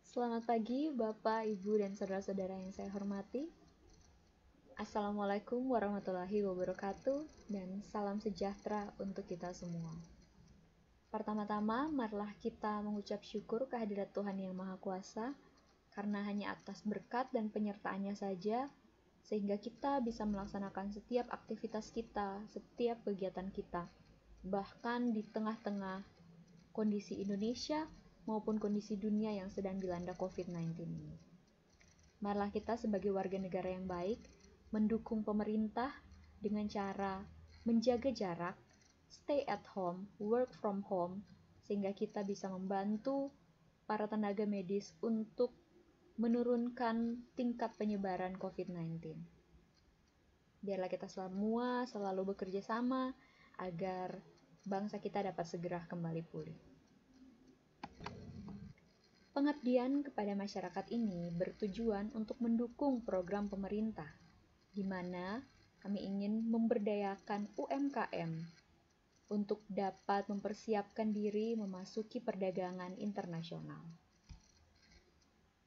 Selamat pagi, Bapak, Ibu, dan saudara-saudara yang saya hormati. Assalamualaikum warahmatullahi wabarakatuh, dan salam sejahtera untuk kita semua. Pertama-tama, marilah kita mengucap syukur kehadirat Tuhan Yang Maha Kuasa, karena hanya atas berkat dan penyertaannya saja, sehingga kita bisa melaksanakan setiap aktivitas kita, setiap kegiatan kita, bahkan di tengah-tengah kondisi Indonesia maupun kondisi dunia yang sedang dilanda COVID-19 ini. Marilah kita sebagai warga negara yang baik mendukung pemerintah dengan cara menjaga jarak, stay at home, work from home, sehingga kita bisa membantu para tenaga medis untuk menurunkan tingkat penyebaran COVID-19. Biarlah kita semua selalu bekerja sama agar bangsa kita dapat segera kembali pulih. Pengabdian kepada masyarakat ini bertujuan untuk mendukung program pemerintah, di mana kami ingin memberdayakan UMKM untuk dapat mempersiapkan diri memasuki perdagangan internasional.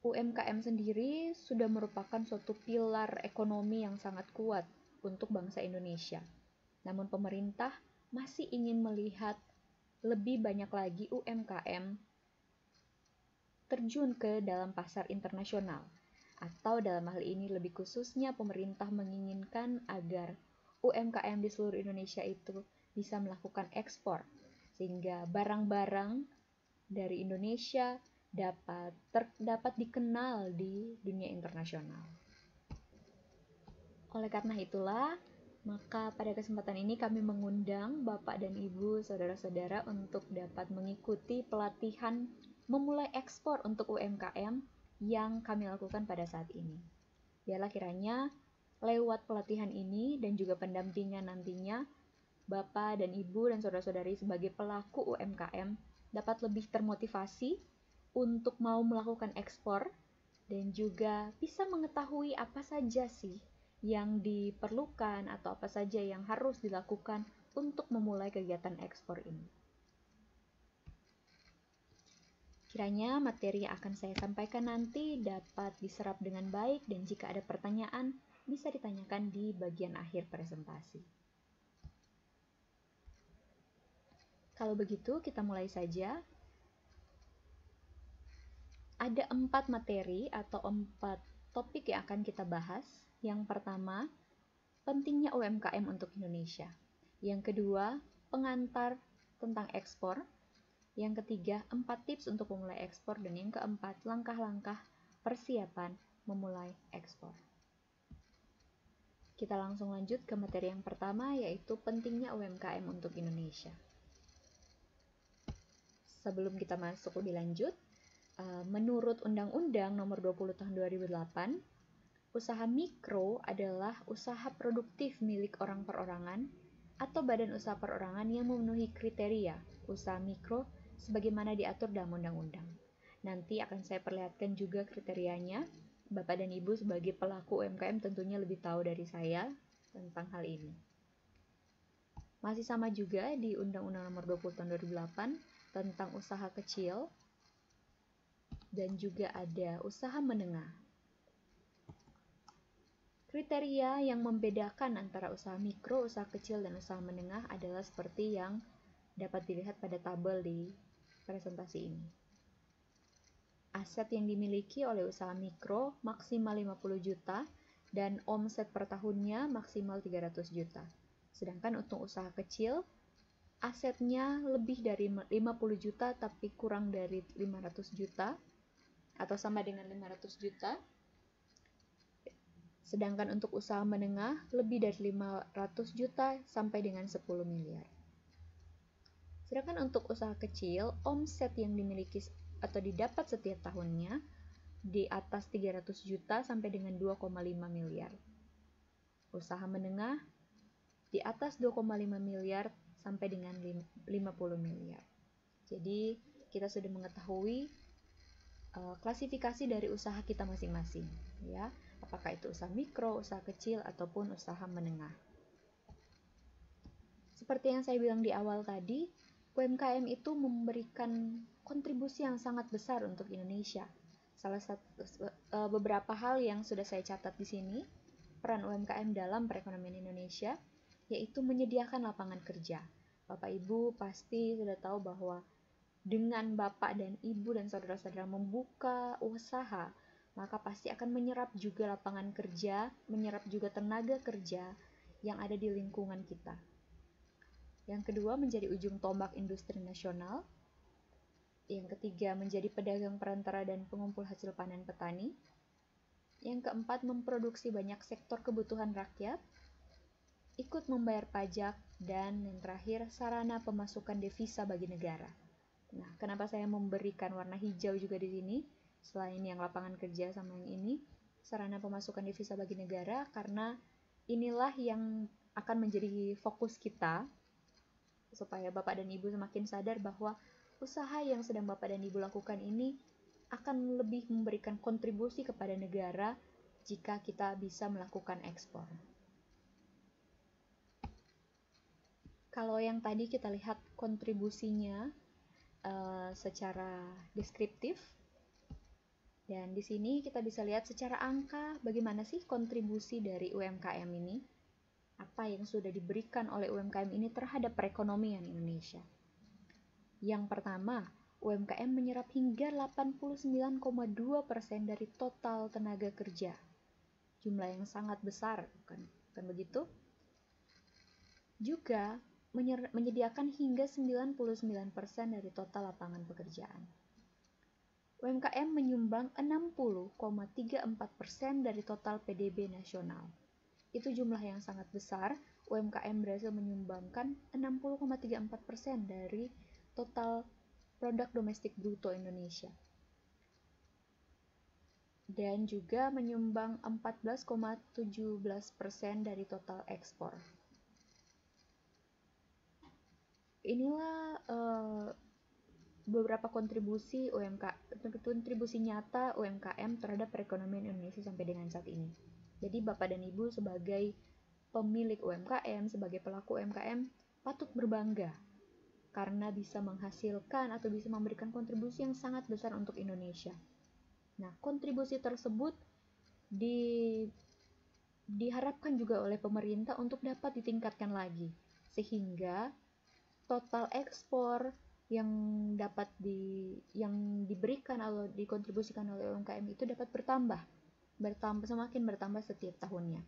UMKM sendiri sudah merupakan suatu pilar ekonomi yang sangat kuat untuk bangsa Indonesia. Namun pemerintah masih ingin melihat lebih banyak lagi UMKM terjun ke dalam pasar internasional, atau dalam hal ini lebih khususnya pemerintah menginginkan agar UMKM di seluruh Indonesia itu bisa melakukan ekspor, sehingga barang-barang dari Indonesia dapat dikenal di dunia internasional. Oleh karena itulah, maka pada kesempatan ini kami mengundang Bapak dan Ibu, saudara-saudara untuk dapat mengikuti pelatihan memulai ekspor untuk UMKM yang kami lakukan pada saat ini. Biarlah kiranya lewat pelatihan ini dan juga pendampingan nantinya, Bapak dan Ibu dan saudara-saudari sebagai pelaku UMKM dapat lebih termotivasi untuk mau melakukan ekspor dan juga bisa mengetahui apa saja sih yang diperlukan atau apa saja yang harus dilakukan untuk memulai kegiatan ekspor ini. Kiranya materi yang akan saya sampaikan nanti dapat diserap dengan baik dan jika ada pertanyaan bisa ditanyakan di bagian akhir presentasi. Kalau begitu kita mulai saja. Ada 4 materi atau 4 topik yang akan kita bahas. Yang pertama, pentingnya UMKM untuk Indonesia. Yang kedua, pengantar tentang ekspor. Yang ketiga, 4 tips untuk memulai ekspor. Dan yang keempat, langkah-langkah persiapan memulai ekspor. Kita langsung lanjut ke materi yang pertama, yaitu pentingnya UMKM untuk Indonesia. Sebelum kita masuk lebih lanjut, menurut Undang-Undang Nomor 20 Tahun 2008, usaha mikro adalah usaha produktif milik orang perorangan atau badan usaha perorangan yang memenuhi kriteria usaha mikro sebagaimana diatur dalam undang-undang. Nanti akan saya perlihatkan juga kriterianya. Bapak dan Ibu sebagai pelaku UMKM tentunya lebih tahu dari saya tentang hal ini. Masih sama juga di Undang-Undang Nomor 20 Tahun 2008 tentang usaha kecil dan juga ada usaha menengah. Kriteria yang membedakan antara usaha mikro, usaha kecil, dan usaha menengah adalah seperti yang dapat dilihat pada tabel di presentasi ini. Aset yang dimiliki oleh usaha mikro maksimal 50 juta dan omset per tahunnya maksimal 300 juta. Sedangkan untuk usaha kecil, asetnya lebih dari 50 juta tapi kurang dari 500 juta atau sama dengan 500 juta. Sedangkan untuk usaha menengah lebih dari 500 juta sampai dengan 10 miliar. Sedangkan untuk usaha kecil, omset yang dimiliki atau didapat setiap tahunnya di atas 300 juta sampai dengan 2,5 miliar. Usaha menengah di atas 2,5 miliar sampai dengan 50 miliar. Jadi, kita sudah mengetahui klasifikasi dari usaha kita masing-masing, ya. Apakah itu usaha mikro, usaha kecil, ataupun usaha menengah. Seperti yang saya bilang di awal tadi, UMKM itu memberikan kontribusi yang sangat besar untuk Indonesia. Beberapa hal yang sudah saya catat di sini, peran UMKM dalam perekonomian Indonesia, yaitu menyediakan lapangan kerja. Bapak Ibu pasti sudah tahu bahwa dengan Bapak dan Ibu dan saudara-saudara membuka usaha, maka pasti akan menyerap juga lapangan kerja, menyerap juga tenaga kerja yang ada di lingkungan kita. Yang kedua, menjadi ujung tombak industri nasional. Yang ketiga, menjadi pedagang perantara dan pengumpul hasil panen petani. Yang keempat, memproduksi banyak sektor kebutuhan rakyat, ikut membayar pajak, dan yang terakhir, sarana pemasukan devisa bagi negara. Nah, kenapa saya memberikan warna hijau juga di sini? Selain yang lapangan kerja sama yang ini, sarana pemasukan devisa bagi negara, karena inilah yang akan menjadi fokus kita, supaya Bapak dan Ibu semakin sadar bahwa usaha yang sedang Bapak dan Ibu lakukan ini akan lebih memberikan kontribusi kepada negara jika kita bisa melakukan ekspor. Kalau yang tadi kita lihat kontribusinya secara deskriptif, dan di sini kita bisa lihat secara angka bagaimana sih kontribusi dari UMKM ini, apa yang sudah diberikan oleh UMKM ini terhadap perekonomian Indonesia. Yang pertama, UMKM menyerap hingga 89,2% dari total tenaga kerja. Jumlah yang sangat besar, bukan begitu? Juga menyediakan hingga 99% dari total lapangan pekerjaan. UMKM menyumbang 60,34% dari total PDB nasional. Itu jumlah yang sangat besar. UMKM berhasil menyumbangkan 60,34% dari total produk domestik bruto Indonesia. Dan juga menyumbang 14,17% dari total ekspor. Inilah beberapa kontribusi nyata UMKM terhadap perekonomian Indonesia sampai dengan saat ini. Jadi Bapak dan Ibu sebagai pemilik UMKM, sebagai pelaku UMKM patut berbangga karena bisa menghasilkan atau bisa memberikan kontribusi yang sangat besar untuk Indonesia. Nah, kontribusi tersebut diharapkan juga oleh pemerintah untuk dapat ditingkatkan lagi, sehingga total ekspor yang diberikan atau dikontribusikan oleh UMKM itu dapat semakin bertambah setiap tahunnya.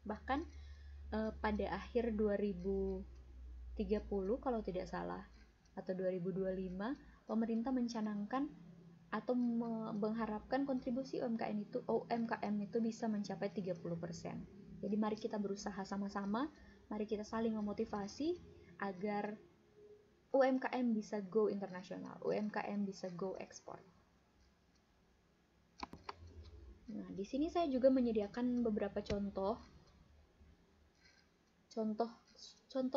Bahkan pada akhir 2030 kalau tidak salah, atau 2025, pemerintah mencanangkan atau mengharapkan kontribusi UMKM itu bisa mencapai 30%. Jadi mari kita berusaha sama-sama, mari kita saling memotivasi agar UMKM bisa go internasional, UMKM bisa go ekspor. Nah, di sini saya juga menyediakan beberapa contoh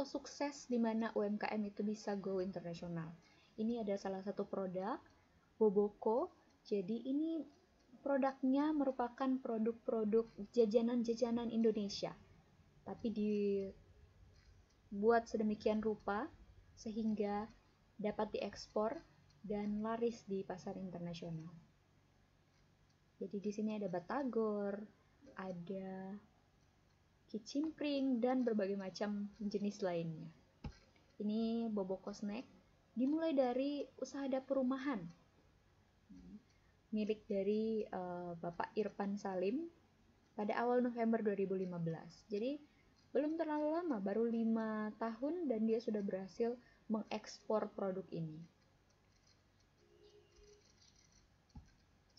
sukses di mana UMKM itu bisa go internasional. Ini ada salah satu produk, Boboko. Jadi ini produknya merupakan produk-produk jajanan-jajanan Indonesia, tapi dibuat sedemikian rupa sehingga dapat diekspor dan laris di pasar internasional. Jadi di sini ada batagor, ada kicimpring, dan berbagai macam jenis lainnya. Ini Boboko Snack, dimulai dari usaha dapur rumahan milik dari Bapak Irfan Salim pada awal November 2015. Jadi belum terlalu lama, baru 5 tahun dan dia sudah berhasil mengekspor produk ini.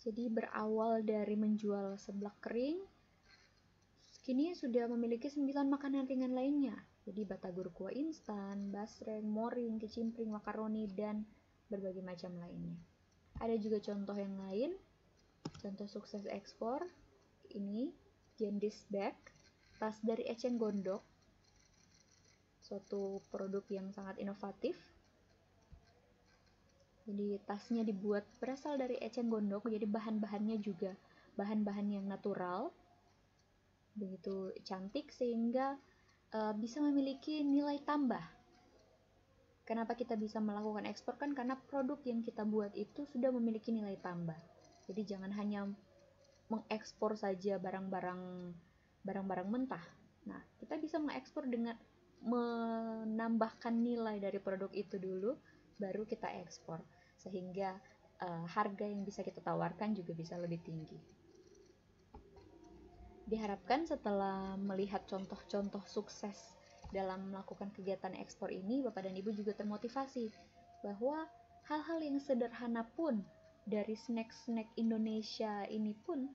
Jadi berawal dari menjual seblak kering, kini sudah memiliki 9 makanan ringan lainnya. Jadi batagor kuah instan, basreng, moring, kicimpring, makaroni, dan berbagai macam lainnya. Ada juga contoh yang lain, contoh sukses ekspor. Ini Gendis Bag, tas dari eceng gondok, suatu produk yang sangat inovatif. Jadi tasnya berasal dari eceng gondok, jadi bahan-bahannya juga bahan-bahan yang natural, begitu cantik sehingga bisa memiliki nilai tambah. Kenapa kita bisa melakukan ekspor? Kan karena produk yang kita buat itu sudah memiliki nilai tambah. Jadi jangan hanya mengekspor saja barang-barang mentah. Nah, kita bisa mengekspor dengan menambahkan nilai dari produk itu dulu, baru kita ekspor, sehingga harga yang bisa kita tawarkan juga bisa lebih tinggi. Diharapkan setelah melihat contoh-contoh sukses dalam melakukan kegiatan ekspor ini, Bapak dan Ibu juga termotivasi bahwa hal-hal yang sederhana pun dari snack-snack Indonesia ini pun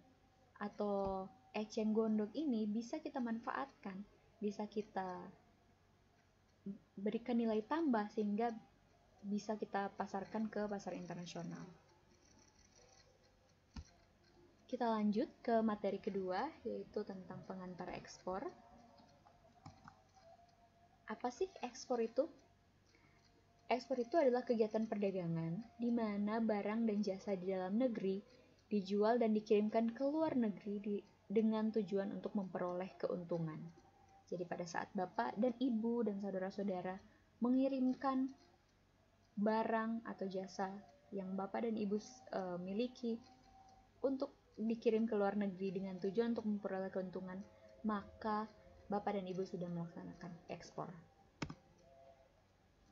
atau eceng gondok ini bisa kita manfaatkan, bisa kita berikan nilai tambah sehingga bisa kita pasarkan ke pasar internasional. Kita lanjut ke materi kedua, yaitu tentang pengantar ekspor. Apa sih ekspor itu? Ekspor itu adalah kegiatan perdagangan di mana barang dan jasa di dalam negeri dijual dan dikirimkan ke luar negeri dengan tujuan untuk memperoleh keuntungan. Jadi pada saat Bapak dan Ibu dan saudara-saudara mengirimkan barang atau jasa yang Bapak dan Ibu miliki untuk dikirim ke luar negeri dengan tujuan untuk memperoleh keuntungan, maka Bapak dan Ibu sudah melaksanakan ekspor.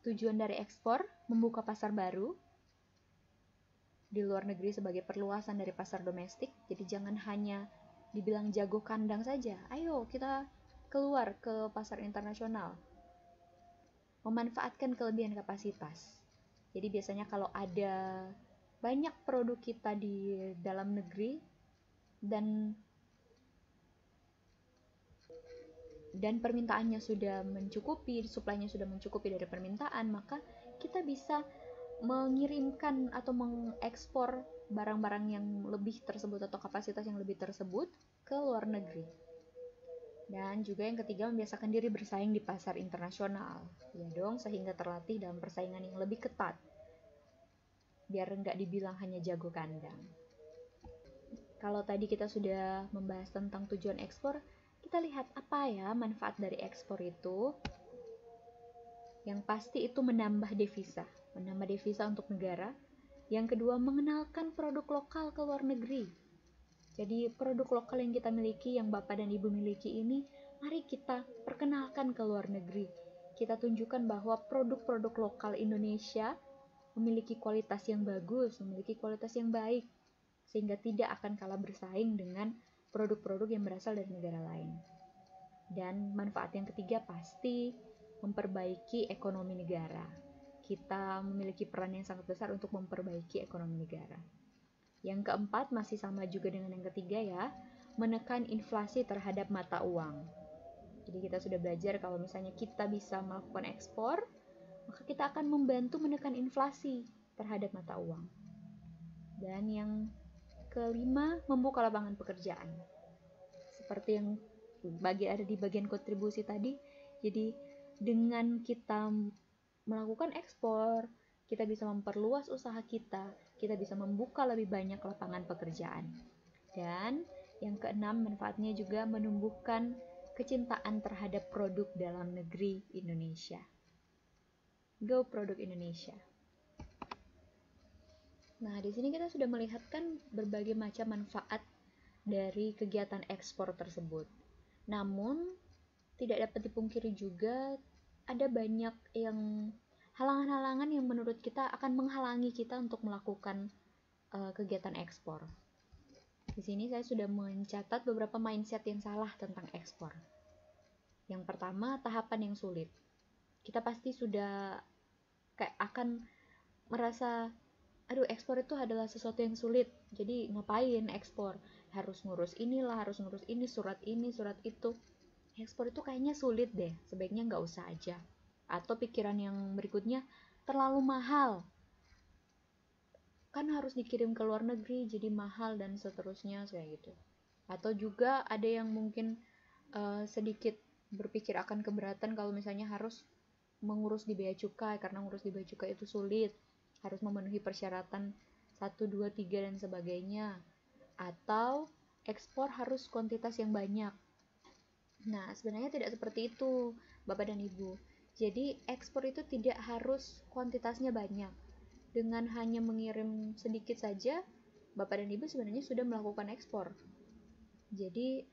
Tujuan dari ekspor membuka pasar baru di luar negeri sebagai perluasan dari pasar domestik. Jadi jangan hanya dibilang jago kandang saja. Ayo kita keluar ke pasar internasional. Memanfaatkan kelebihan kapasitas. Jadi biasanya kalau ada banyak produk kita di dalam negeri dan permintaannya sudah mencukupi, suplainya sudah mencukupi dari permintaan, maka kita bisa mengirimkan atau mengekspor barang-barang yang lebih tersebut atau kapasitas yang lebih tersebut ke luar negeri. Dan juga yang ketiga, membiasakan diri bersaing di pasar internasional. Ya dong, sehingga terlatih dalam persaingan yang lebih ketat. Biar nggak dibilang hanya jago kandang. Kalau tadi kita sudah membahas tentang tujuan ekspor, kita lihat apa ya manfaat dari ekspor itu. Yang pasti itu menambah devisa untuk negara. Yang kedua, mengenalkan produk lokal ke luar negeri. Jadi produk lokal yang kita miliki, yang Bapak dan Ibu miliki ini, mari kita perkenalkan ke luar negeri. Kita tunjukkan bahwa produk-produk lokal Indonesia memiliki kualitas yang bagus, memiliki kualitas yang baik, sehingga tidak akan kalah bersaing dengan produk-produk yang berasal dari negara lain. Dan manfaat yang ketiga pasti memperbaiki ekonomi negara. Kita memiliki peran yang sangat besar untuk memperbaiki ekonomi negara. Yang keempat masih sama juga dengan yang ketiga ya, menekan inflasi terhadap mata uang. Jadi kita sudah belajar kalau misalnya kita bisa melakukan ekspor, maka kita akan membantu menekan inflasi terhadap mata uang. Dan yang kelima, membuka lapangan pekerjaan. Seperti yang ada di bagian kontribusi tadi, jadi dengan kita melakukan ekspor, kita bisa memperluas usaha kita bisa membuka lebih banyak lapangan pekerjaan. Dan yang keenam, manfaatnya juga menumbuhkan kecintaan terhadap produk dalam negeri Indonesia. Go produk Indonesia. Nah, di sini kita sudah melihatkan berbagai macam manfaat dari kegiatan ekspor tersebut. Namun, tidak dapat dipungkiri juga ada banyak yang halangan-halangan yang menurut kita akan menghalangi kita untuk melakukan kegiatan ekspor. Di sini saya sudah mencatat beberapa mindset yang salah tentang ekspor. Yang pertama, tahapan yang sulit. Kita pasti sudah akan merasa, aduh, ekspor itu adalah sesuatu yang sulit, jadi ngapain ekspor, harus ngurus inilah, harus ngurus ini, surat itu. Ekspor itu kayaknya sulit deh, sebaiknya nggak usah aja. Atau pikiran yang berikutnya, terlalu mahal, kan harus dikirim ke luar negeri jadi mahal dan seterusnya kayak gitu. Atau juga ada yang mungkin sedikit berpikir akan keberatan kalau misalnya harus mengurus di bea cukai, karena ngurus di bea cukai itu sulit, harus memenuhi persyaratan 1, 2, 3 dan sebagainya. Atau ekspor harus kuantitas yang banyak. Nah, sebenarnya tidak seperti itu, Bapak dan Ibu. Jadi, ekspor itu tidak harus kuantitasnya banyak. Dengan hanya mengirim sedikit saja, Bapak dan Ibu sebenarnya sudah melakukan ekspor. Jadi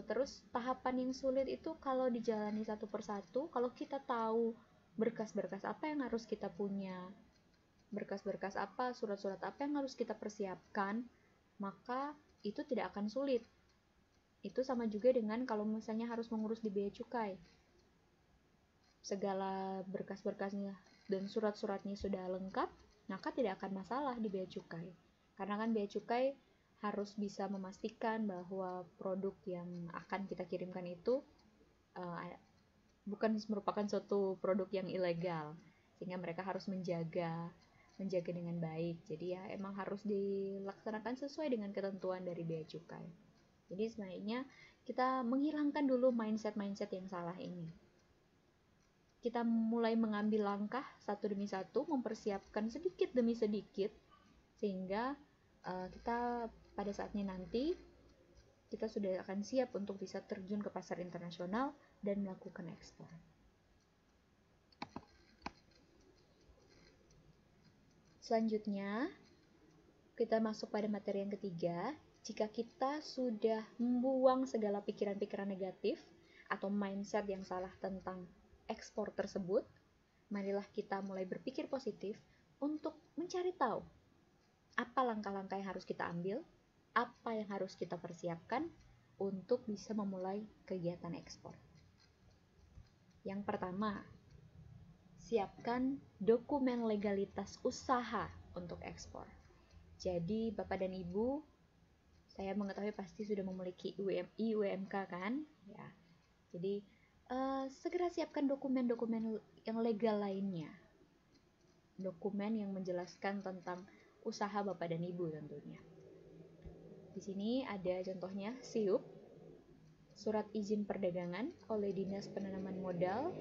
terus tahapan yang sulit itu kalau dijalani satu persatu, kalau kita tahu berkas-berkas apa yang harus kita punya, berkas-berkas apa, surat-surat apa yang harus kita persiapkan, maka itu tidak akan sulit. Itu sama juga dengan kalau misalnya harus mengurus di bea cukai. Segala berkas-berkasnya dan surat-suratnya sudah lengkap, maka tidak akan masalah di bea cukai. Karena kan bea cukai harus bisa memastikan bahwa produk yang akan kita kirimkan itu bukan merupakan suatu produk yang ilegal, sehingga mereka harus menjaga dengan baik. Jadi ya emang harus dilaksanakan sesuai dengan ketentuan dari bea cukai. Jadi sebenarnya kita menghilangkan dulu mindset-mindset yang salah ini. Kita mulai mengambil langkah satu demi satu, mempersiapkan sedikit demi sedikit, sehingga kita pada saatnya nanti kita sudah akan siap untuk bisa terjun ke pasar internasional dan melakukan ekspor. Selanjutnya, kita masuk pada materi yang ketiga. Jika kita sudah membuang segala pikiran-pikiran negatif atau mindset yang salah tentang ekspor tersebut, marilah kita mulai berpikir positif untuk mencari tahu apa langkah-langkah yang harus kita ambil, apa yang harus kita persiapkan untuk bisa memulai kegiatan ekspor. Yang pertama, siapkan dokumen legalitas usaha untuk ekspor. Jadi, Bapak dan Ibu, saya mengetahui pasti sudah memiliki IUMK kan? Ya. Jadi, segera siapkan dokumen-dokumen yang legal lainnya. Dokumen yang menjelaskan tentang usaha Bapak dan Ibu tentunya. Di sini ada contohnya SIUP, Surat Izin Perdagangan oleh Dinas Penanaman Modal,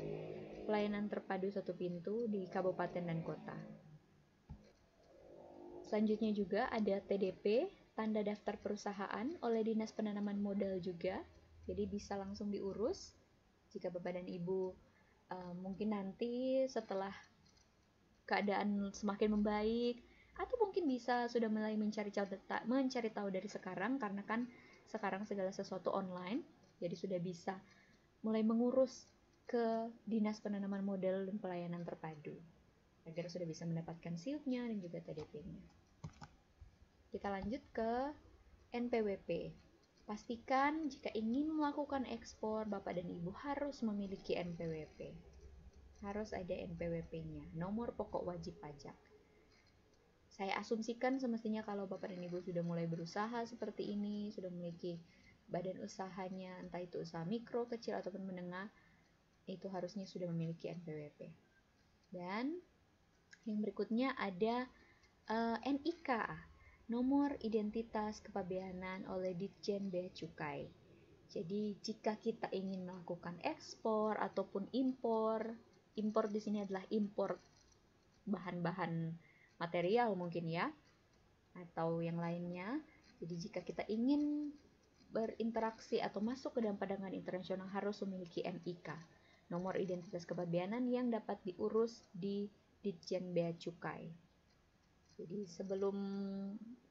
Pelayanan Terpadu Satu Pintu di Kabupaten dan Kota. Selanjutnya juga ada TDP, Tanda Daftar Perusahaan oleh Dinas Penanaman Modal juga, jadi bisa langsung diurus jika Bapak dan Ibu mungkin nanti setelah keadaan semakin membaik, atau mungkin bisa sudah mulai mencari tahu dari sekarang, karena kan sekarang segala sesuatu online, jadi sudah bisa mulai mengurus ke Dinas Penanaman Modal dan Pelayanan Terpadu agar sudah bisa mendapatkan SIUP-nya dan juga TDP-nya. Kita lanjut ke NPWP. Pastikan jika ingin melakukan ekspor, Bapak dan Ibu harus memiliki NPWP. Harus ada NPWP-nya, nomor pokok wajib pajak. Saya asumsikan semestinya kalau Bapak dan Ibu sudah mulai berusaha seperti ini, sudah memiliki badan usahanya, entah itu usaha mikro, kecil, ataupun menengah, itu harusnya sudah memiliki NPWP. Dan yang berikutnya ada NIK, Nomor Identitas Kepabeanan oleh Ditjen Bea Cukai. Jadi jika kita ingin melakukan ekspor ataupun impor di sini adalah impor bahan-bahan material mungkin ya, atau yang lainnya. Jadi jika kita ingin berinteraksi atau masuk ke dalam perdagangan internasional harus memiliki NIK, Nomor Identitas Kepabeanan, yang dapat diurus di Ditjen Bea Cukai. Jadi sebelum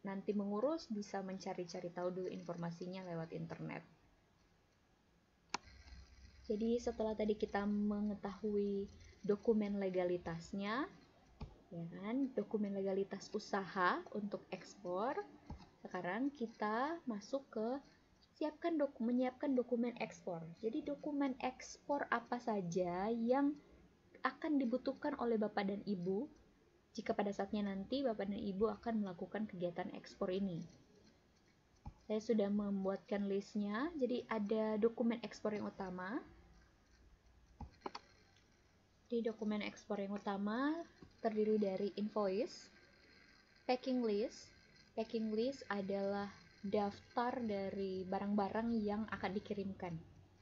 nanti mengurus bisa mencari-cari tahu dulu informasinya lewat internet. Jadi setelah tadi kita mengetahui dokumen legalitasnya, ya kan, dokumen legalitas usaha untuk ekspor, sekarang kita masuk ke menyiapkan dokumen ekspor. Jadi dokumen ekspor apa saja yang akan dibutuhkan oleh Bapak dan Ibu jika pada saatnya nanti Bapak dan Ibu akan melakukan kegiatan ekspor ini. Saya sudah membuatkan listnya. Jadi ada dokumen ekspor yang utama. Di dokumen ekspor yang utama terdiri dari invoice, packing list. Packing list adalah daftar dari barang-barang yang akan dikirimkan.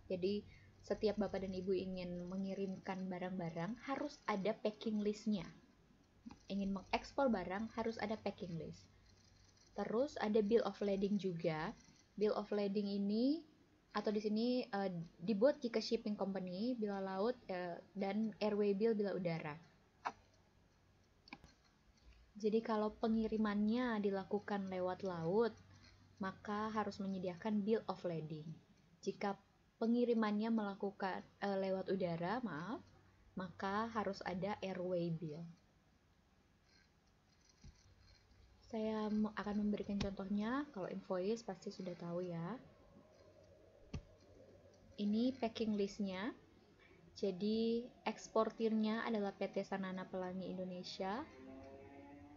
Jadi setiap Bapak dan Ibu ingin mengirimkan barang-barang harus ada packing listnya. Ingin mengekspor barang harus ada packing list. Terus ada bill of lading juga. Bill of lading ini atau di sini dibuat jika shipping company bila laut dan airway bill bila udara. Jadi kalau pengirimannya dilakukan lewat laut, maka harus menyediakan bill of lading. Jika pengirimannya melakukan lewat udara, maka harus ada airway bill. Saya akan memberikan contohnya. Kalau invoice pasti sudah tahu ya. Ini packing listnya. Jadi eksportirnya adalah PT Sanana Pelangi Indonesia.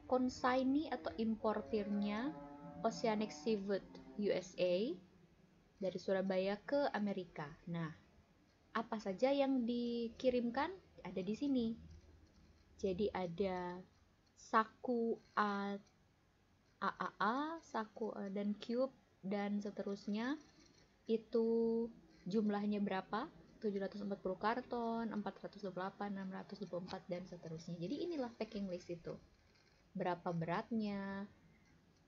Consignee atau importirnya Oceanic Seafood USA dari Surabaya ke Amerika. Nah, apa saja yang dikirimkan ada di sini. Jadi ada saku AAA, saku dan cube dan seterusnya. Itu jumlahnya berapa? 740 karton, 428, 624 dan seterusnya. Jadi inilah packing list itu. Berapa beratnya,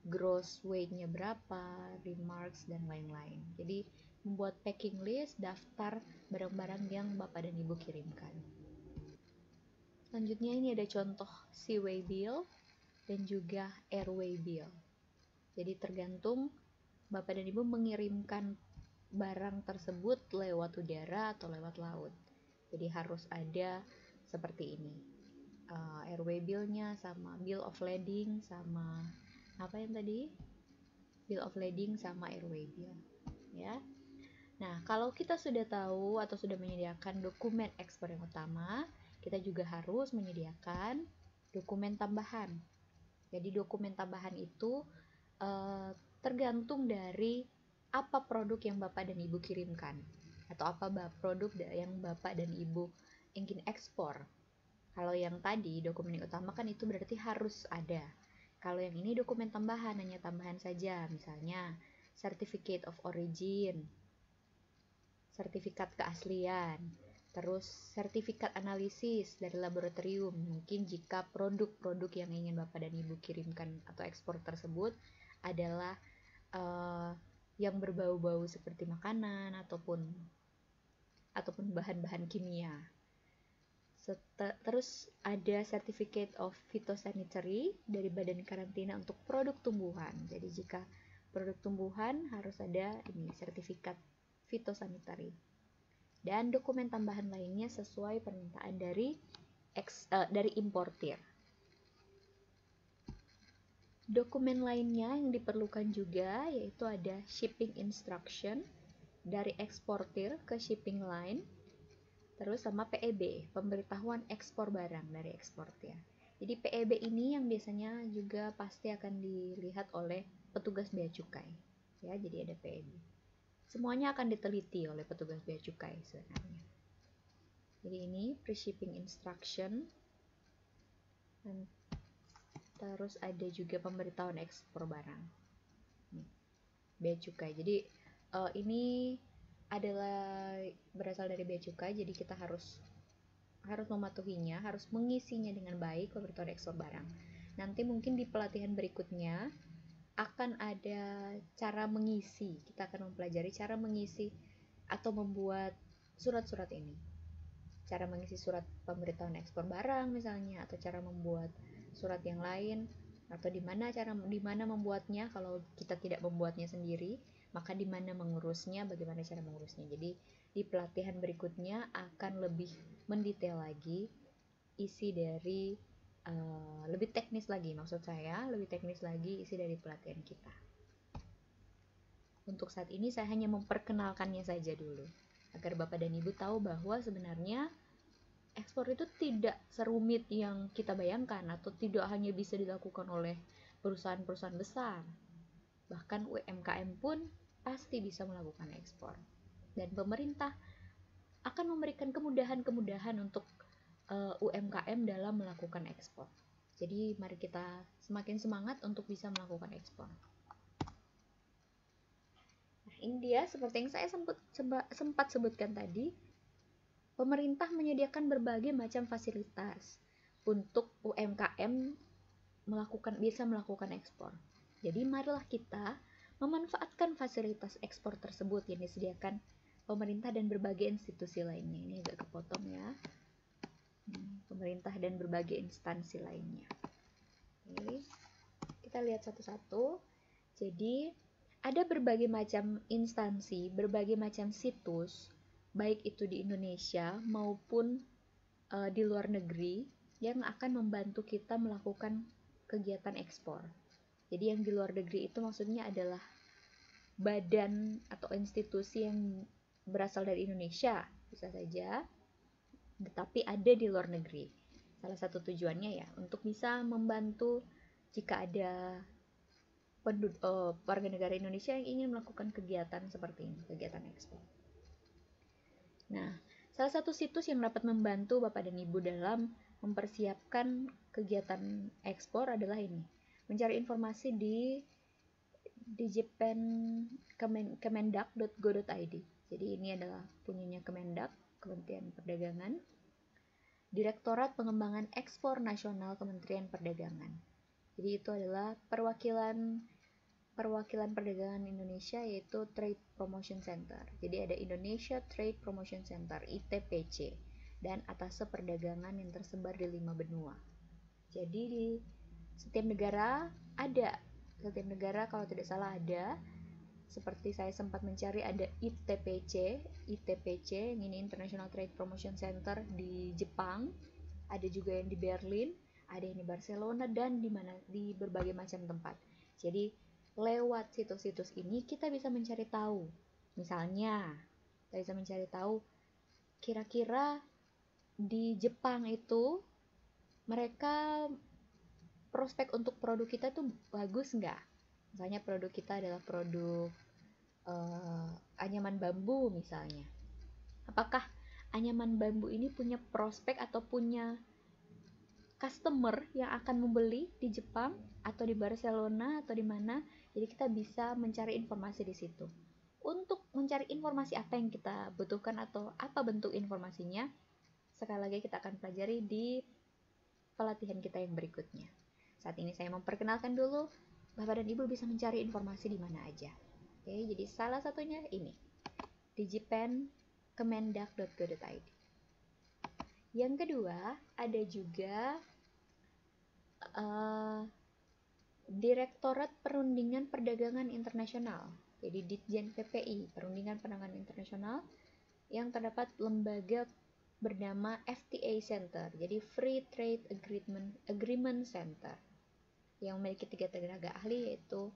gross weight-nya berapa, remarks dan lain-lain. Jadi membuat packing list, daftar barang-barang yang Bapak dan Ibu kirimkan. Selanjutnya ini ada contoh seaway bill dan juga airway bill. Jadi tergantung Bapak dan Ibu mengirimkan barang tersebut lewat udara atau lewat laut. Jadi harus ada seperti ini. Airway bill-nya sama bill of lading sama apa yang tadi? Bill of lading sama airway bill. Ya. Nah, kalau kita sudah tahu atau sudah menyediakan dokumen ekspor yang utama, kita juga harus menyediakan dokumen tambahan. Jadi dokumen tambahan itu tergantung dari apa produk yang Bapak dan Ibu kirimkan atau apa produk yang Bapak dan Ibu ingin ekspor. Kalau yang tadi dokumen yang utama kan itu berarti harus ada. Kalau yang ini dokumen tambahan, hanya tambahan saja, misalnya certificate of origin, sertifikat keaslian, terus sertifikat analisis dari laboratorium. Mungkin jika produk-produk yang ingin Bapak dan Ibu kirimkan atau ekspor tersebut adalah yang berbau-bau seperti makanan ataupun bahan-bahan kimia. Terus ada certificate of phytosanitary dari Badan Karantina untuk produk tumbuhan. Jadi jika produk tumbuhan harus ada ini sertifikat phytosanitary. Dan dokumen tambahan lainnya sesuai permintaan dari importir. Dokumen lainnya yang diperlukan juga yaitu ada shipping instruction dari eksportir ke shipping line, terus sama PEB, pemberitahuan ekspor barang dari eksportir. Jadi PEB ini yang biasanya juga pasti akan dilihat oleh petugas bea cukai. Ya, jadi ada PEB. Semuanya akan diteliti oleh petugas bea cukai sebenarnya. Jadi ini pre-shipping instruction. Dan terus ada juga pemberitahuan ekspor barang. Bea cukai. Jadi ini adalah berasal dari bea cukai, jadi kita harus mematuhinya, harus mengisinya dengan baik pemberitahuan ekspor barang. Nanti mungkin di pelatihan berikutnya akan ada cara mengisi. Kita akan mempelajari cara mengisi atau membuat surat-surat ini. Cara mengisi surat pemberitahuan ekspor barang misalnya, atau cara membuat surat yang lain, atau di mana membuatnya. Kalau kita tidak membuatnya sendiri, maka di mana mengurusnya, bagaimana cara mengurusnya. Jadi di pelatihan berikutnya akan lebih mendetail lagi isi dari lebih teknis lagi, maksud saya lebih teknis lagi isi dari pelatihan kita. Untuk saat ini saya hanya memperkenalkannya saja dulu, agar Bapak dan Ibu tahu bahwa sebenarnya ekspor itu tidak serumit yang kita bayangkan, atau tidak hanya bisa dilakukan oleh perusahaan-perusahaan besar. Bahkan UMKM pun pasti bisa melakukan ekspor. Dan pemerintah akan memberikan kemudahan-kemudahan untuk UMKM dalam melakukan ekspor. Jadi mari kita semakin semangat untuk bisa melakukan ekspor. Nah, ini dia seperti yang saya sempat sebutkan tadi. Pemerintah menyediakan berbagai macam fasilitas untuk UMKM bisa melakukan ekspor. Jadi marilah kita memanfaatkan fasilitas ekspor tersebut yang disediakan pemerintah dan berbagai institusi lainnya. Ini agak kepotong ya. Pemerintah dan berbagai instansi lainnya. Oke, kita lihat satu-satu. Jadi, ada berbagai macam instansi, berbagai macam situs, baik itu di Indonesia maupun di luar negeri, yang akan membantu kita melakukan kegiatan ekspor. Jadi yang di luar negeri itu maksudnya adalah badan atau institusi yang berasal dari Indonesia, bisa saja, tetapi ada di luar negeri. Salah satu tujuannya ya untuk bisa membantu jika ada warga negara Indonesia yang ingin melakukan kegiatan seperti ini, kegiatan ekspor. Nah, salah satu situs yang dapat membantu Bapak dan Ibu dalam mempersiapkan kegiatan ekspor adalah ini. Mencari informasi di kemendak.go.id. Jadi ini adalah punyanya Kemendak, Kementerian Perdagangan, Direktorat Pengembangan Ekspor Nasional Kementerian Perdagangan. Jadi itu adalah perwakilan perdagangan Indonesia, yaitu Trade Promotion Center. Jadi ada Indonesia Trade Promotion Center, ITPC, dan Atase Perdagangan yang tersebar di 5 benua. Jadi di setiap negara kalau tidak salah ada. Seperti saya sempat mencari, ada ITPC yang ini International Trade Promotion Center di Jepang, ada juga yang di Berlin, ada yang di Barcelona, dan di berbagai macam tempat. Jadi lewat situs-situs ini kita bisa mencari tahu. Misalnya, kita bisa mencari tahu kira-kira di Jepang itu mereka prospek untuk produk kita tuh bagus nggak? Misalnya produk kita adalah produk anyaman bambu misalnya. Apakah anyaman bambu ini punya prospek atau punya customer yang akan membeli di Jepang atau di Barcelona atau di mana? Jadi kita bisa mencari informasi di situ. Untuk mencari informasi apa yang kita butuhkan atau apa bentuk informasinya, sekali lagi kita akan pelajari di pelatihan kita yang berikutnya. Saat ini saya memperkenalkan dulu, Bapak dan Ibu bisa mencari informasi di mana aja. Oke, jadi salah satunya ini, Digipen kemendak.go.id. Yang kedua, ada juga Direktorat Perundingan Perdagangan Internasional. Jadi Ditjen PPI, Perundingan Perdagangan Internasional, yang terdapat lembaga bernama FTA Center, jadi Free Trade Agreement Center, yang memiliki 3 tenaga ahli, yaitu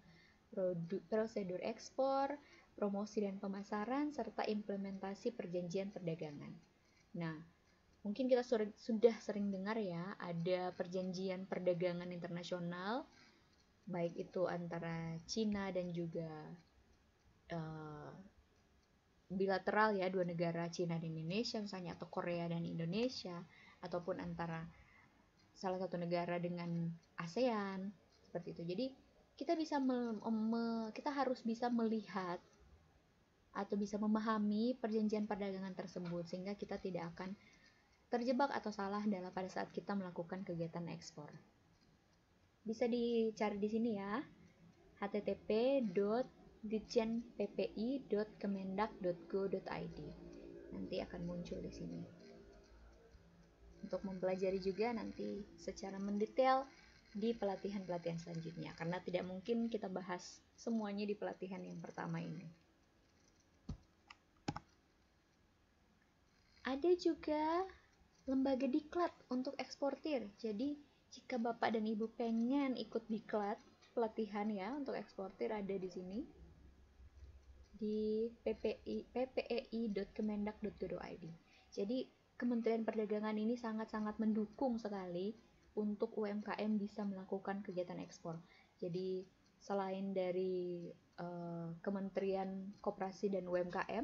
prosedur ekspor, promosi dan pemasaran, serta implementasi perjanjian perdagangan. Nah, mungkin kita sudah sering dengar ya, ada perjanjian perdagangan internasional, baik itu antara Cina dan juga bilateral ya, dua negara Cina dan Indonesia misalnya, atau Korea dan Indonesia, ataupun antara salah satu negara dengan ASEAN, seperti itu. Jadi kita harus bisa melihat atau bisa memahami perjanjian perdagangan tersebut, sehingga kita tidak akan terjebak atau salah pada saat kita melakukan kegiatan ekspor. Bisa dicari di sini ya, http://ditjenppi.kemendak.go.id. Nanti akan muncul di sini. Untuk mempelajari juga nanti secara mendetail di pelatihan-pelatihan selanjutnya, karena tidak mungkin kita bahas semuanya di pelatihan yang pertama ini. Ada juga lembaga diklat untuk eksportir. Jadi jika Bapak dan Ibu pengen ikut diklat pelatihan ya untuk eksportir, ada di sini di ppei.kemendak.go.id. Jadi Kementerian Perdagangan ini sangat-sangat mendukung sekali untuk UMKM bisa melakukan kegiatan ekspor. Jadi selain dari Kementerian Koperasi dan UMKM,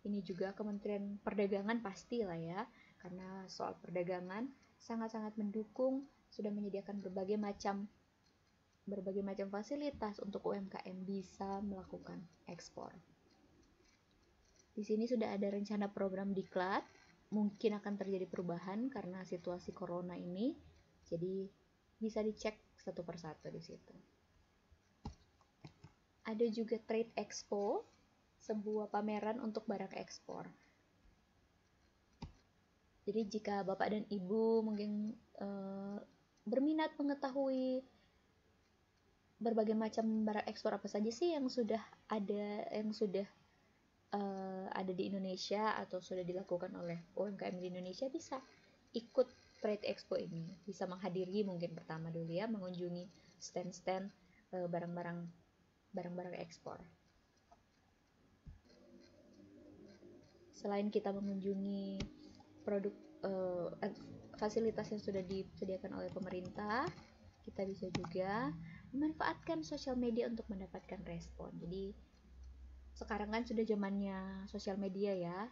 ini juga Kementerian Perdagangan pastilah ya, karena soal perdagangan sangat-sangat mendukung, sudah menyediakan berbagai macam fasilitas untuk UMKM bisa melakukan ekspor. Di sini sudah ada rencana program diklat, mungkin akan terjadi perubahan karena situasi corona ini, jadi bisa dicek satu persatu di situ. Ada juga Trade Expo, sebuah pameran untuk barang ekspor. Jadi jika Bapak dan Ibu mungkin berminat mengetahui berbagai macam barang ekspor apa saja sih yang sudah ada ada di Indonesia atau sudah dilakukan oleh UMKM di Indonesia, bisa ikut Trade Expo ini, bisa menghadiri mungkin pertama dulu ya, mengunjungi stand-stand barang-barang ekspor. Selain kita mengunjungi produk fasilitas yang sudah disediakan oleh pemerintah, kita bisa juga memanfaatkan sosial media untuk mendapatkan respon. Jadi sekarang kan sudah zamannya sosial media ya,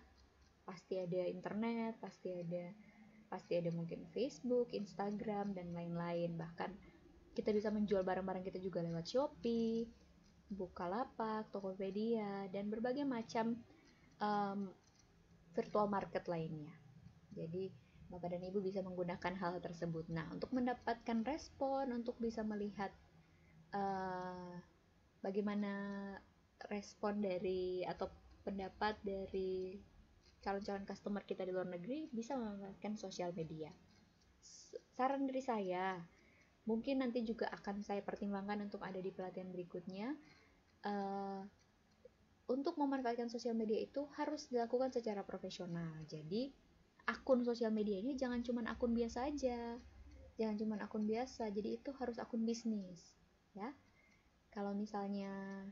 pasti ada internet, pasti ada mungkin Facebook, Instagram, dan lain-lain. Bahkan kita bisa menjual barang-barang kita juga lewat Shopee, Bukalapak, Tokopedia, dan berbagai macam virtual market lainnya. Jadi Bapak dan Ibu bisa menggunakan hal tersebut. Nah, untuk mendapatkan respon, untuk bisa melihat bagaimana respon dari atau pendapat dari calon-calon customer kita di luar negeri, bisa memanfaatkan sosial media. Saran dari saya, mungkin nanti juga akan saya pertimbangkan untuk ada di pelatihan berikutnya. Untuk memanfaatkan sosial media itu harus dilakukan secara profesional. Jadi akun sosial medianya jangan cuma akun biasa aja, jadi itu harus akun bisnis ya. Kalau misalnya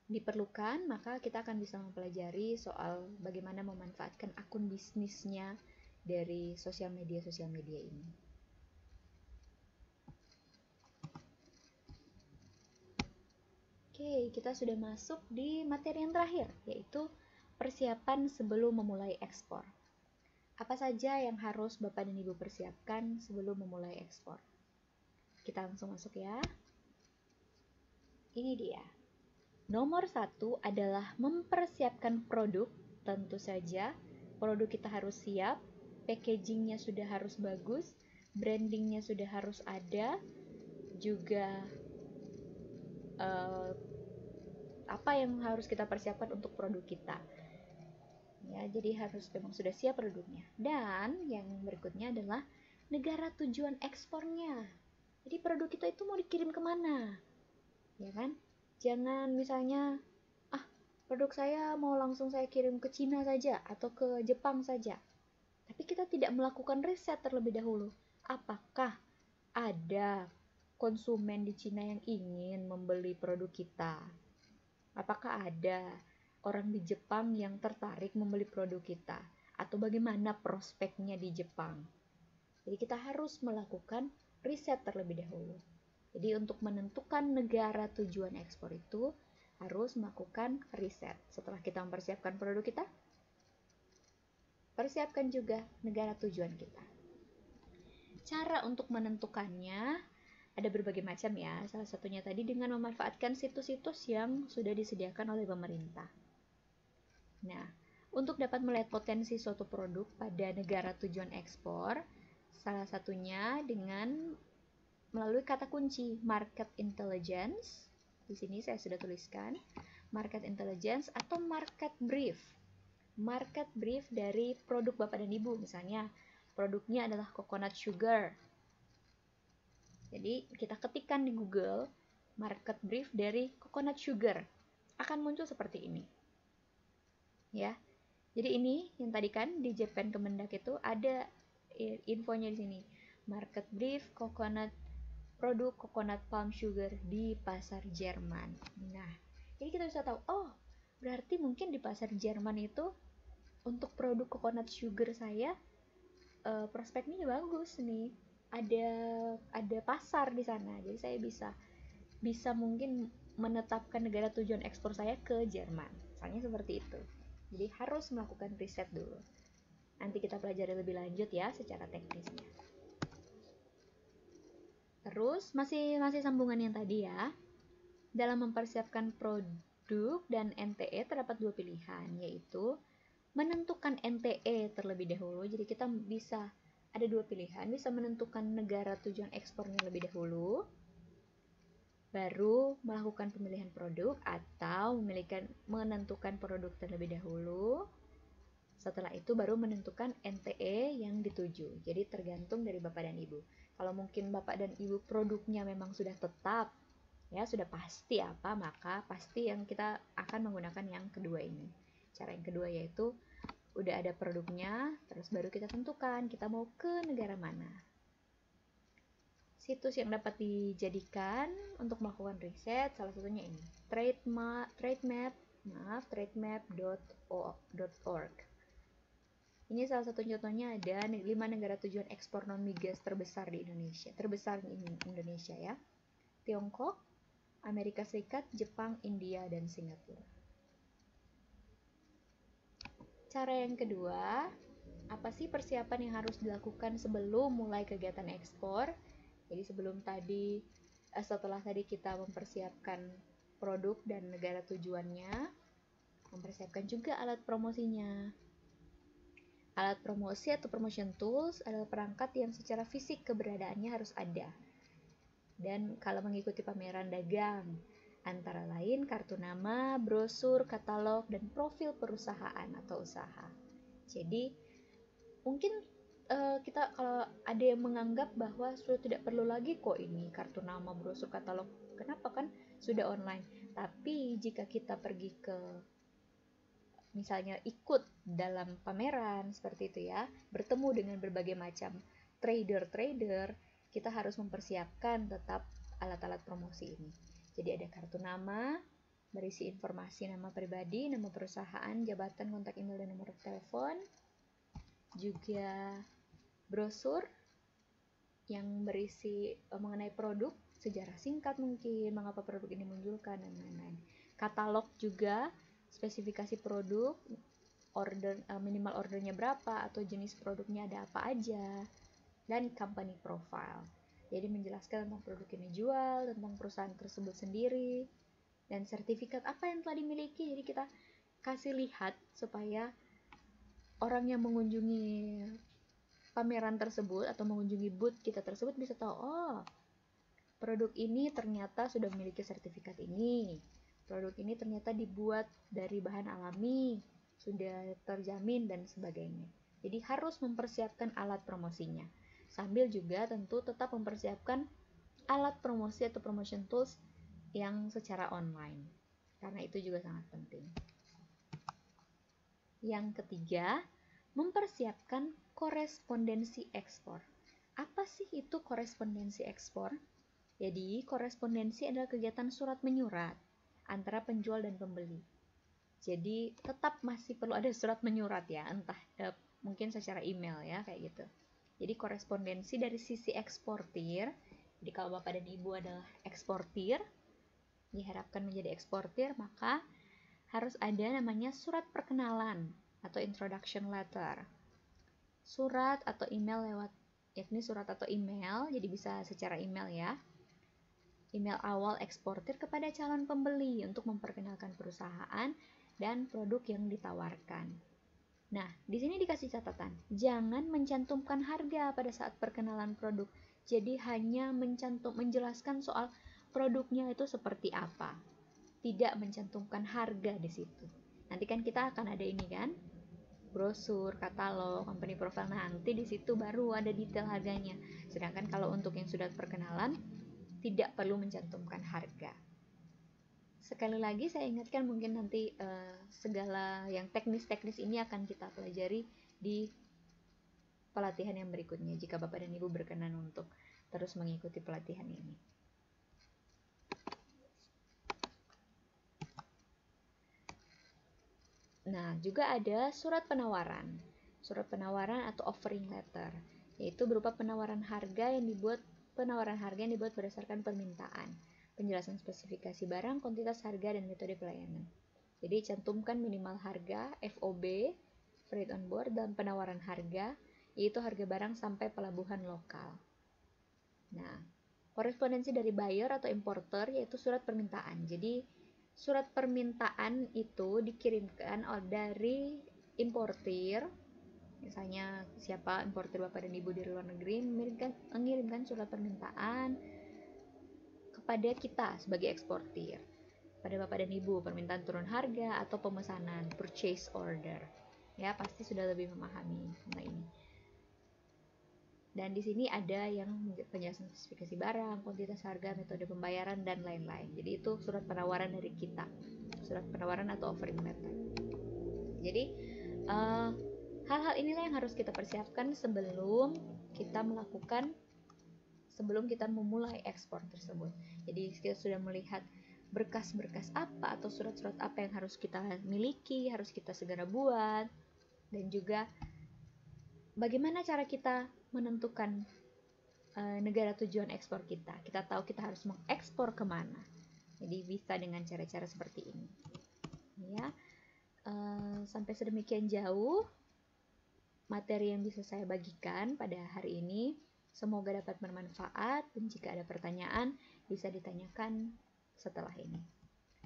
diperlukan, maka kita akan bisa mempelajari soal bagaimana memanfaatkan akun bisnisnya dari sosial media ini. Oke, kita sudah masuk di materi yang terakhir, yaitu persiapan sebelum memulai ekspor. Apa saja yang harus Bapak dan Ibu persiapkan sebelum memulai ekspor? Kita langsung masuk ya. Ini dia. Nomor 1 adalah mempersiapkan produk. Tentu saja, produk kita harus siap, packagingnya sudah harus bagus, brandingnya sudah harus ada, juga apa yang harus kita persiapkan untuk produk kita ya. Jadi harus memang sudah siap produknya. Dan yang berikutnya adalah negara tujuan ekspornya. Jadi produk kita itu mau dikirim kemana, ya kan? Jangan misalnya produk saya mau langsung saya kirim ke Cina saja atau ke Jepang saja, tapi kita tidak melakukan riset terlebih dahulu. Apakah ada konsumen di Cina yang ingin membeli produk kita? Apakah ada orang di Jepang yang tertarik membeli produk kita? Atau bagaimana prospeknya di Jepang? Jadi kita harus melakukan riset terlebih dahulu. Jadi untuk menentukan negara tujuan ekspor itu harus melakukan riset. Setelah kita mempersiapkan produk kita, persiapkan juga negara tujuan kita. Cara untuk menentukannya ada berbagai macam ya. Salah satunya tadi dengan memanfaatkan situs-situs yang sudah disediakan oleh pemerintah. Nah, untuk dapat melihat potensi suatu produk pada negara tujuan ekspor, salah satunya dengan melalui kata kunci market intelligence. Di sini saya sudah tuliskan market intelligence atau market brief. Market brief dari produk Bapak dan Ibu, misalnya produknya adalah coconut sugar. Jadi kita ketikkan di Google market brief dari coconut sugar, akan muncul seperti ini. Ya. Jadi ini yang tadi kan di Japan Kemendak itu ada infonya di sini. Market brief produk coconut palm sugar di pasar Jerman. Nah, jadi kita bisa tahu, oh, berarti mungkin di pasar Jerman itu untuk produk coconut sugar saya prospeknya bagus nih. Ada pasar di sana. Jadi saya bisa mungkin menetapkan negara tujuan ekspor saya ke Jerman. Misalnya seperti itu. Jadi harus melakukan riset dulu. Nanti kita pelajari lebih lanjut ya secara teknisnya. Terus masih sambungan yang tadi ya. Dalam mempersiapkan produk dan NTE terdapat dua pilihan, yaitu menentukan NTE terlebih dahulu. Jadi kita bisa ada dua pilihan, bisa menentukan negara tujuan ekspornya lebih dahulu, baru melakukan pemilihan produk, atau menentukan produk terlebih dahulu, setelah itu baru menentukan NTE yang dituju. Jadi tergantung dari Bapak dan Ibu. Kalau mungkin Bapak dan Ibu produknya memang sudah tetap, Ya, sudah pasti apa, maka pasti yang kita akan menggunakan yang kedua ini. Cara yang kedua yaitu udah ada produknya, terus baru kita tentukan kita mau ke negara mana. Situs yang dapat dijadikan untuk melakukan riset salah satunya ini, trademap.org. Ini salah satu contohnya, ada 5 negara tujuan ekspor non migas terbesar di Indonesia ya. Tiongkok, Amerika Serikat, Jepang, India, dan Singapura. Cara yang kedua, apa sih persiapan yang harus dilakukan sebelum mulai kegiatan ekspor? Jadi setelah tadi kita mempersiapkan produk dan negara tujuannya, mempersiapkan juga alat promosinya. Alat promosi atau promotion tools adalah perangkat yang secara fisik keberadaannya harus ada. Dan kalau mengikuti pameran dagang, antara lain kartu nama, brosur, katalog, dan profil perusahaan atau usaha. Jadi mungkin kita kalau ada yang menganggap bahwa sudah tidak perlu lagi kok ini kartu nama, brosur, katalog. Kenapa, kan sudah online. Tapi jika kita pergi ke misalnya ikut dalam pameran seperti itu ya, bertemu dengan berbagai macam trader, kita harus mempersiapkan tetap alat-alat promosi ini. Jadi ada kartu nama, berisi informasi nama pribadi, nama perusahaan, jabatan, kontak email, dan nomor telepon. Juga brosur yang berisi mengenai produk, sejarah singkat mungkin, mengapa produk ini menunjukkan, dan lain-lain. Katalog juga, spesifikasi produk, minimal ordernya berapa, atau jenis produknya ada apa aja, dan company profile. Jadi menjelaskan tentang produk yang dijual, tentang perusahaan tersebut sendiri, dan sertifikat apa yang telah dimiliki. Jadi kita kasih lihat supaya orang yang mengunjungi pameran tersebut atau mengunjungi booth kita tersebut bisa tahu, oh, produk ini ternyata sudah memiliki sertifikat ini. Produk ini ternyata dibuat dari bahan alami, sudah terjamin, dan sebagainya. Jadi harus mempersiapkan alat promosinya. Sambil juga tentu tetap mempersiapkan alat promosi atau promotion tools yang secara online. Karena itu juga sangat penting. Yang ketiga, mempersiapkan korespondensi ekspor. Apa sih itu korespondensi ekspor? Jadi, korespondensi adalah kegiatan surat menyurat antara penjual dan pembeli. Jadi, tetap masih perlu ada surat menyurat ya, entah mungkin secara email ya, kayak gitu. Jadi, korespondensi dari sisi eksportir. Jadi, kalau Bapak dan Ibu adalah eksportir, diharapkan menjadi eksportir, maka harus ada namanya surat perkenalan atau introduction letter. Surat atau email yakni surat atau email, jadi bisa secara email ya. Email awal eksportir kepada calon pembeli untuk memperkenalkan perusahaan dan produk yang ditawarkan. Nah, di sini dikasih catatan, jangan mencantumkan harga pada saat perkenalan produk. Jadi hanya menjelaskan soal produknya itu seperti apa. Tidak mencantumkan harga di situ. Nanti kan kita akan ada ini kan, brosur, katalog, company profile. Nanti di situ baru ada detail harganya. Sedangkan kalau untuk yang sudah perkenalan, tidak perlu mencantumkan harga. Sekali lagi saya ingatkan, mungkin nanti segala yang teknis-teknis ini akan kita pelajari di pelatihan yang berikutnya, jika Bapak dan Ibu berkenan untuk terus mengikuti pelatihan ini. Nah, juga ada surat penawaran. Surat penawaran atau offering letter, yaitu berupa penawaran harga yang dibuat berdasarkan permintaan, penjelasan spesifikasi barang, kuantitas harga, dan metode pelayanan. Jadi cantumkan minimal harga, FOB, freight on board, dan penawaran harga, yaitu harga barang sampai pelabuhan lokal. Nah, korespondensi dari buyer atau importer yaitu surat permintaan. Jadi surat permintaan itu dikirimkan dari importir. Misalnya siapa importir Bapak dan Ibu dari luar negeri mengirimkan surat permintaan kepada kita sebagai eksportir. Pada Bapak dan Ibu permintaan turun harga atau pemesanan, purchase order. Ya, pasti sudah lebih memahami tentang ini. Dan di sini ada yang penjelasan spesifikasi barang, kuantitas harga, metode pembayaran, dan lain-lain. Jadi itu surat penawaran dari kita, surat penawaran atau offering letter. Jadi hal-hal inilah yang harus kita persiapkan sebelum kita memulai ekspor tersebut. Jadi kita sudah melihat berkas-berkas apa atau surat-surat apa yang harus kita miliki, harus kita segera buat, dan juga bagaimana cara kita menentukan negara tujuan ekspor kita. Kita tahu kita harus mengekspor kemana. Jadi bisa dengan cara-cara seperti ini. Ya, sampai sedemikian jauh materi yang bisa saya bagikan pada hari ini. Semoga dapat bermanfaat, dan jika ada pertanyaan bisa ditanyakan setelah ini.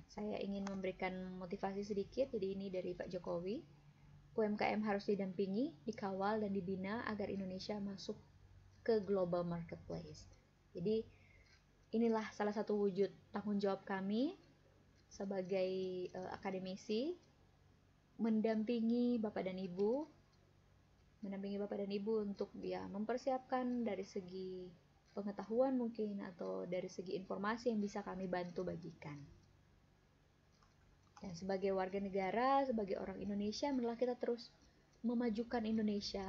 Saya ingin memberikan motivasi sedikit, jadi ini dari Pak Jokowi. UMKM harus didampingi, dikawal, dan dibina agar Indonesia masuk ke global marketplace. Jadi inilah salah satu wujud tanggung jawab kami sebagai akademisi, mendampingi Bapak dan Ibu untuk mempersiapkan dari segi pengetahuan mungkin, atau dari segi informasi yang bisa kami bantu bagikan. Dan sebagai warga negara, sebagai orang Indonesia, marilah kita terus memajukan Indonesia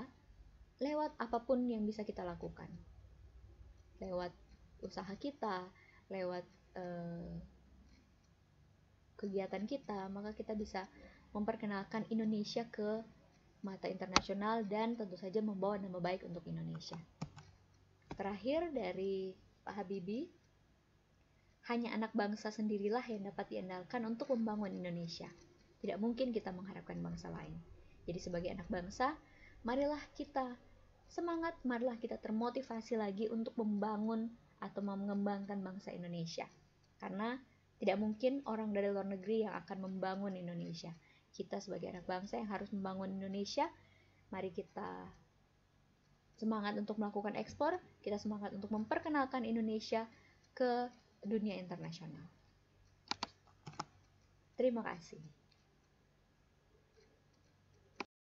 lewat apapun yang bisa kita lakukan. Lewat usaha kita, lewat kegiatan kita, maka kita bisa memperkenalkan Indonesia ke mata internasional dan tentu saja membawa nama baik untuk Indonesia. Terakhir dari Pak Habibie, hanya anak bangsa sendirilah yang dapat diandalkan untuk membangun Indonesia. Tidak mungkin kita mengharapkan bangsa lain. Jadi sebagai anak bangsa, marilah kita semangat, marilah kita termotivasi lagi untuk membangun atau mengembangkan bangsa Indonesia. Karena tidak mungkin orang dari luar negeri yang akan membangun Indonesia. Kita sebagai anak bangsa yang harus membangun Indonesia. Mari kita semangat untuk melakukan ekspor, kita semangat untuk memperkenalkan Indonesia ke dunia internasional. Terima kasih.